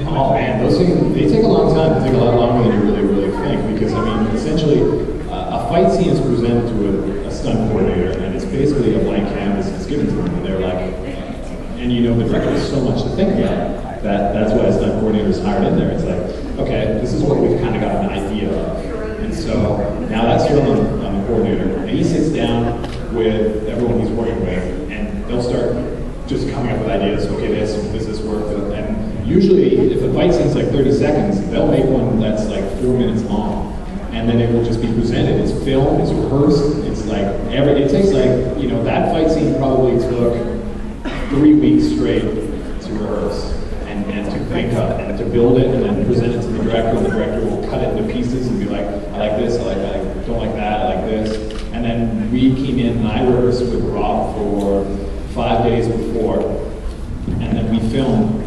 Oh man, those things, they take a long time. They take a lot longer than you really think, because I mean, essentially, a fight scene is presented to a stunt coordinator, and it's basically a blank canvas that's given to them, and they're like, and you know, the director has so much to think about, that's why a stunt coordinator is hired in there. It's like, okay, this is what we've kind of got an idea of, and so now that's still on the coordinator, and he sits down with everyone he's working with, and they'll start just coming up with ideas. Okay, this work, and usually if the fight scene's like 30 seconds, they'll make one that's like 4 minutes long, and then it will just be presented. It's filmed, it's rehearsed, it's like it takes like, you know, that fight scene probably took 3 weeks straight to rehearse and to think of and to build it and then present it to the director. The director will cut it into pieces and be like, I like this, I don't like that, I like this. And then we came in and I rehearsed with Rob for 5 days before, and then we filmed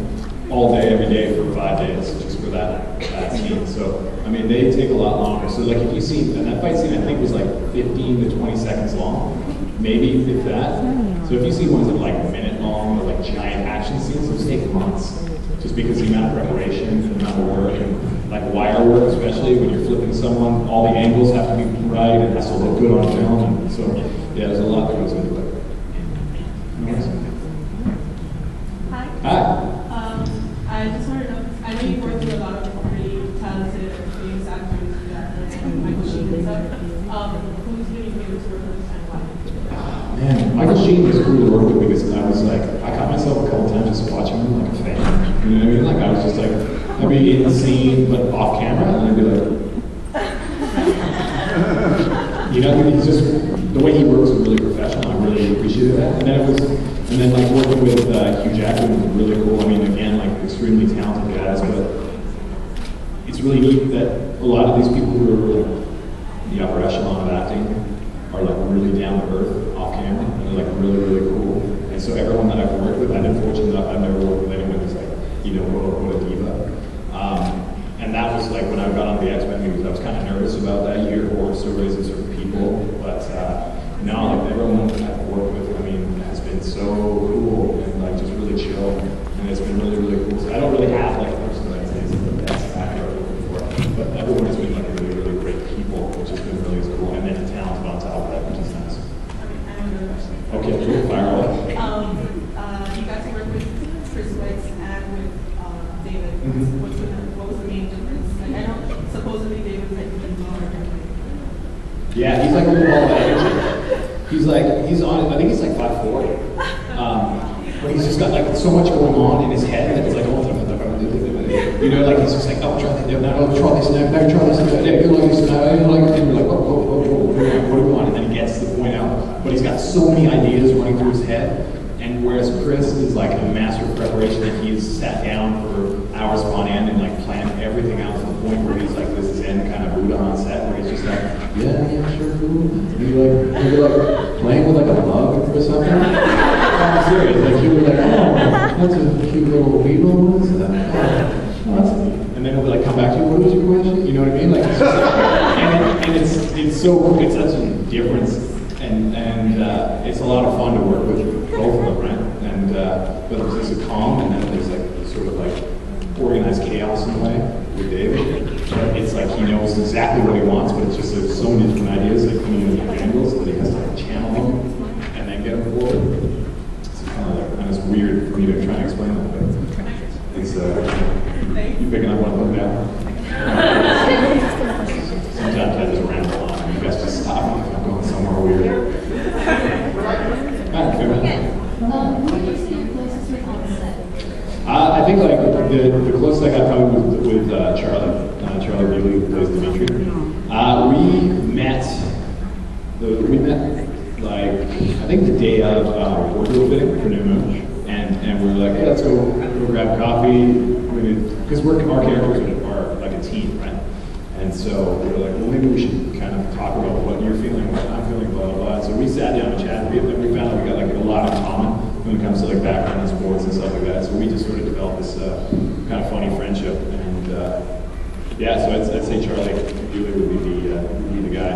all day, every day for 5 days, just for that scene. So, I mean, they take a lot longer. So, like, if you see, and that fight scene, I think was like 15 to 20 seconds long, maybe if that. So if you see ones that are like a minute long, or like giant action scenes, those take months, just because the amount of preparation, the amount of work, and like wire work, especially when you're flipping someone, all the angles have to be right, and it has to look good on film, and so, yeah, there's a lot that goes into it. Hi. Hi. I just wanted to know, I know you work with a lot of pretty talented famous actors, like Michael Sheen and stuff. Who's been your favorite to work with and why? Man, Michael Sheen was cool to work with because I was like, I caught myself a couple times just watching him like a fan. You know what I mean? Like I was just like, I'd be in the scene but off camera, and I'd be like, you know, he's just, the way he works is really professional. I really appreciated that. And then like working with Hugh Jackman was really cool. I mean, again, like extremely talented guys, but it's really neat that a lot of these people who are like the upper echelon of acting are like really down to earth off camera, and they're like really cool. And so everyone that I've worked with, I've been fortunate enough, I've never worked with anyone who's like, you know, quote unquote a diva. And that was like when I got on the X-Men movies, I was kind of nervous about that. You hear horror stories of certain people, but no, like everyone that I've worked with, I mean, has been so cool and like just really chill, and it's been really cool. So I don't really have like a person that I say is the best actor I've worked before, but everyone has been like really great people, which has been really cool, and then talented on top of that, which is nice. I have another question. Okay, cool, fire away. You got to work with Chris Wicks and with David. What was the main difference? Like, I know supposedly David's like even more different. Yeah, he's like a little ball of energy. He's on, I think he's like 5'4". But he's just got like so much going on in his head that it's like, you know, like he's just like, oh, try this, try this, now try this, go like this, and we're like, whoa, what do we want? And then he gets to the point out, but he's got so many ideas running through his head. And whereas Chris is like a master of preparation, and he's sat down for hours on end and like planned everything out to the point where he's like this Zen kind of Buddha on set, where he's just like, yeah, sure, cool. Maybe like playing with like a mug or something. I'm serious, like he was like, oh, that's a cute little beetle. What is that? And then he'll be like, come back to you. What was your question? You know what I mean? Like, it's just, and it's so cool. It's such a difference, and it's a lot of fun to work with both of them, right? And but there's this calm, and then there's like sort of like organized chaos in a way with David. But it's like he knows exactly what he wants, but it's just like so many different ideas that come in with different angles that he has to like channel them and then get them forward. It's kind of weird for me to try and explain that, but it's you picking up on it now? Sometimes I just ramble on, and you guys just stop me if I'm going somewhere weird. What do you see your closest with on set? I think like the closest I got probably was with Charlie Bealey, who plays Dimitri. We met like I think the day of wardrobe fitting for New Moon, and we were like, hey, let's go grab coffee, because our characters are like a team, right? And so we were like, well, maybe we should kind of talk about what you're feeling, what I'm feeling, blah blah blah. And so we sat down and chatted. We found that we got like a lot in common when it comes to like background in sports and stuff like that. So we just sort of developed this kind of funny friendship, and yeah, so I'd say Charlie Bealey would be the guy.